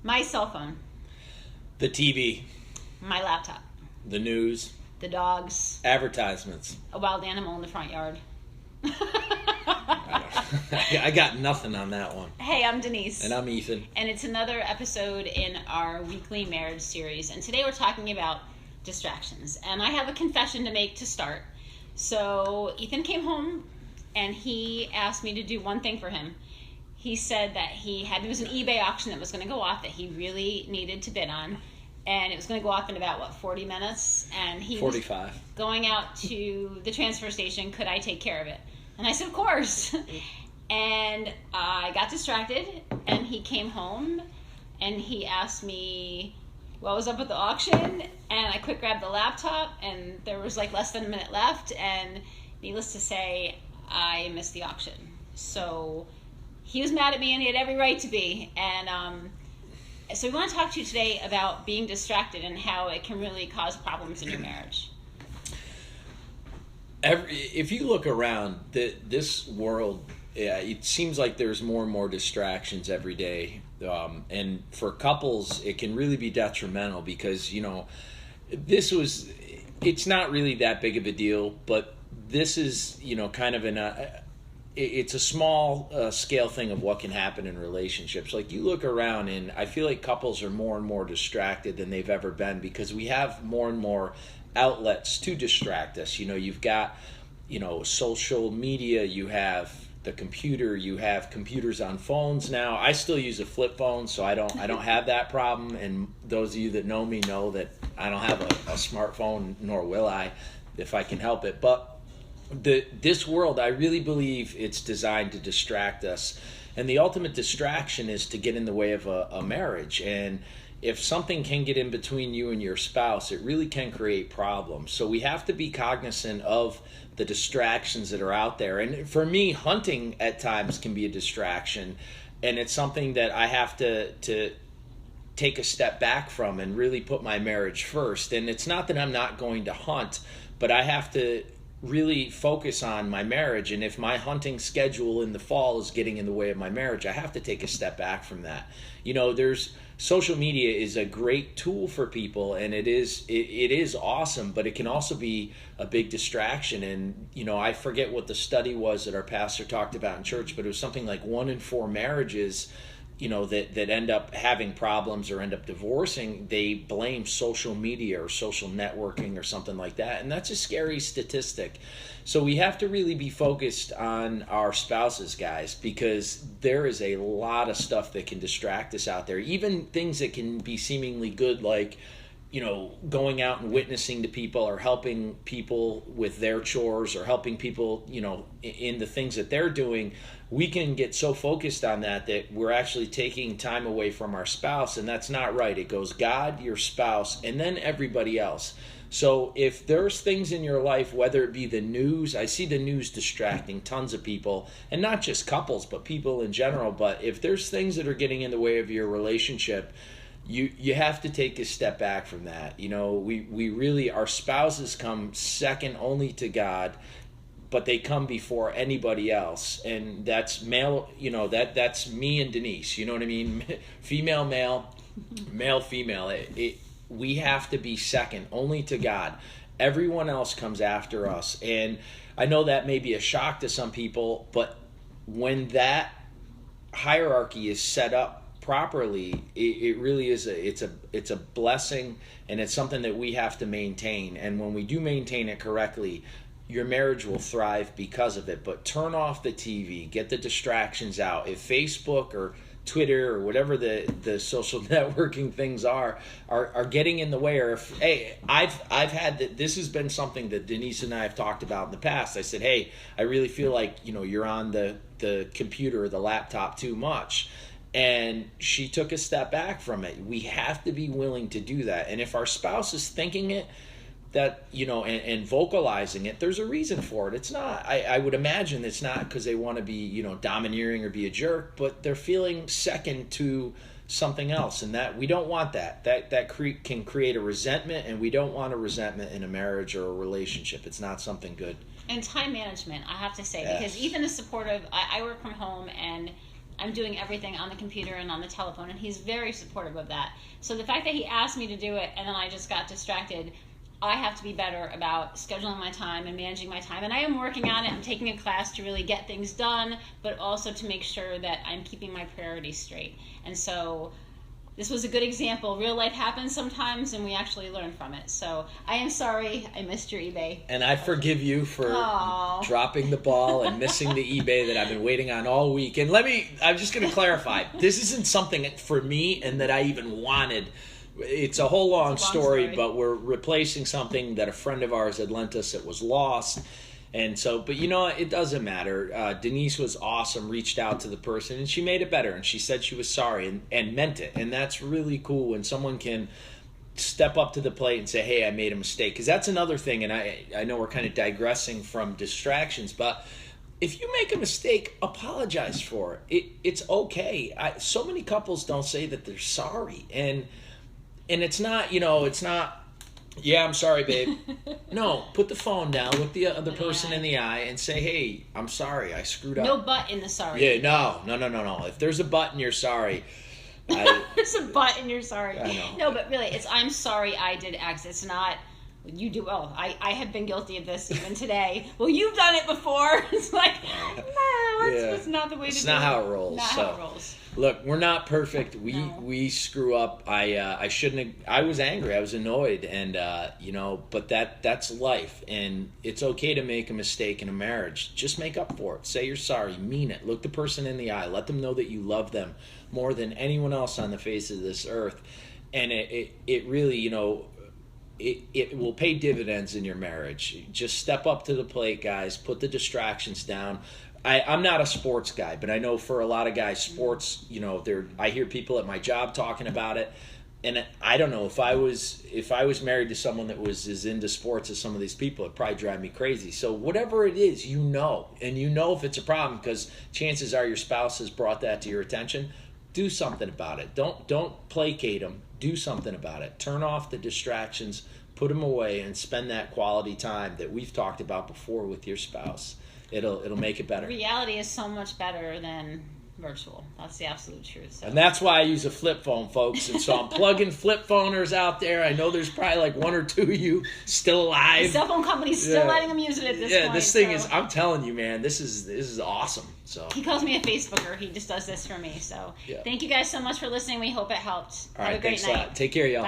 My cell phone, The TV, my laptop, the news, the dogs, advertisements. a wild animal in the front yard. I got nothing on that one. Hey, I'm Denise. And I'm Ethan. And it's another episode in our weekly marriage series. And today we're talking about distractions. And I have a confession to make to start. So Ethan came home and he asked me to do one thing for him. He said that there was an eBay auction that was going to go off that he really needed to bid on. And it was going to go off in about, 40 minutes? And he 45. was going out to the transfer station. Could I take care of it? And I said, of course. And I got distracted, and he came home, and he asked me what was up with the auction, and I quick grabbed the laptop, and there was less than a minute left, and needless to say, I missed the auction. So he was mad at me, and he had every right to be. And so we want to talk to you today about being distracted and how it can really cause problems in your marriage. If you look around this world, it seems like there's more and more distractions every day. And for couples, it can really be detrimental because, it's not really that big of a deal, but this is, kind of it's a small scale thing of what can happen in relationships. Like you look around and I feel like couples are more and more distracted than they've ever been because we have more and more outlets to distract us. You've got, social media, you have the computer, you have computers on phones now. I still use a flip phone, so I don't have that problem. And those of you that know me know that I don't have a smartphone, nor will I if I can help it. But this world, I really believe it's designed to distract us. And the ultimate distraction is to get in the way of a marriage. And if something can get in between you and your spouse, it really can create problems. So we have to be cognizant of the distractions that are out there. And for me, hunting at times can be a distraction. And it's something that I have to take a step back from and really put my marriage first. And it's not that I'm not going to hunt, but I have to really focus on my marriage. And if my hunting schedule in the fall is getting in the way of my marriage, I have to take a step back from that. Social media is a great tool for people, and it is awesome, but it can also be a big distraction. And I forget what the study was that our pastor talked about in church, but it was something like 1 in 4 marriages that end up having problems or end up divorcing, they blame social media or social networking or something like that. And that's a scary statistic. So we have to really be focused on our spouses, guys, because there is a lot of stuff that can distract us out there. Even things that can be seemingly good, like going out and witnessing to people or helping people with their chores or helping people, in the things that they're doing. We can get so focused on that we're actually taking time away from our spouse, and that's not right. It goes God, your spouse, and then everybody else. So if there's things in your life, whether it be the news, I see the news distracting tons of people, and not just couples, but people in general. But if there's things that are getting in the way of your relationship, you have to take a step back from that. We really, our spouses come second only to God, but they come before anybody else. And that's male, that's me and Denise, you know what I mean? Female, male, male, female. We have to be second only to God. Everyone else comes after us. And I know that may be a shock to some people, but when that hierarchy is set up properly, it really is it's a blessing, and it's something that we have to maintain. And when we do maintain it correctly, your marriage will thrive because of it. But turn off the TV, get the distractions out. If Facebook or Twitter or whatever the social networking things are getting in the way, or if, hey, I've had that. This has been something that Denise and I have talked about in the past. I said, hey, I really feel like you're on the computer or the laptop too much. And she took a step back from it. We have to be willing to do that. And if our spouse is thinking it, that, and vocalizing it, there's a reason for it. It's not, I would imagine it's not because they want to be, domineering or be a jerk, but they're feeling second to something else. And that we don't want that. That can create a resentment, and we don't want a resentment in a marriage or a relationship. It's not something good. And time management, I have to say, Yes. because even the supportive, I work from home, and I'm doing everything on the computer and on the telephone, and he's very supportive of that. So the fact that he asked me to do it and then I just got distracted, I have to be better about scheduling my time and managing my time. And I am working on it. I'm taking a class to really get things done, but also to make sure that I'm keeping my priorities straight. And so this was a good example. Real life happens sometimes, and we actually learn from it. So I am sorry I missed your eBay. And I forgive you for Aw. dropping the ball and missing the eBay that I've been waiting on all week. And I'm just going to clarify. This isn't something for me and that I even wanted. It's a whole long story, but we're replacing something that a friend of ours had lent us that was lost. And so, but you know, it doesn't matter. Denise was awesome, reached out to the person, and she made it better. And she said she was sorry and meant it. And that's really cool when someone can step up to the plate and say, hey, I made a mistake. Because that's another thing, and I know we're kind of digressing from distractions, but if you make a mistake, apologize for it. It's okay. So many couples don't say that they're sorry. And it's not, it's not, yeah, I'm sorry, babe. No, put the phone down, look the other person in the eye, and say, hey, I'm sorry, I screwed up. No but in the sorry. Yeah, no. If there's a but in your sorry, there's a but in your sorry. I know. No, but really, it's I'm sorry I did X. It's not you do. Oh, I have been guilty of this even today. Well, you've done it before. It's like, no, it's not the way to do it. It's not how it rolls. Not how it rolls. Look, we're not perfect. We screw up. I shouldn't have. I was angry. I was annoyed, and but that's life, and it's okay to make a mistake in a marriage. Just make up for it. Say you're sorry. Mean it. Look the person in the eye. Let them know that you love them more than anyone else on the face of this earth, and it really it will pay dividends in your marriage. Just step up to the plate, guys. Put the distractions down. I'm not a sports guy, but I know for a lot of guys, sports, I hear people at my job talking about it. And I don't know, if I was married to someone that was as into sports as some of these people, it'd probably drive me crazy. So whatever it is, and if it's a problem, because chances are your spouse has brought that to your attention. Do something about it. Don't placate them. Do something about it. Turn off the distractions, put them away, and spend that quality time that we've talked about before with your spouse. It'll make it better. Reality is so much better than virtual. That's the absolute truth. So. And that's why I use a flip phone, folks. And so I'm plugging flip phoners out there. I know there's probably like one or two of you still alive. The cell phone company's still letting them use it at this point. Yeah, this thing is, I'm telling you, man, this is awesome. So he calls me a Facebooker. He just does this for me. So thank you guys so much for listening. We hope it helped. All right, Have a great thanks night. a lot. Take care, y'all.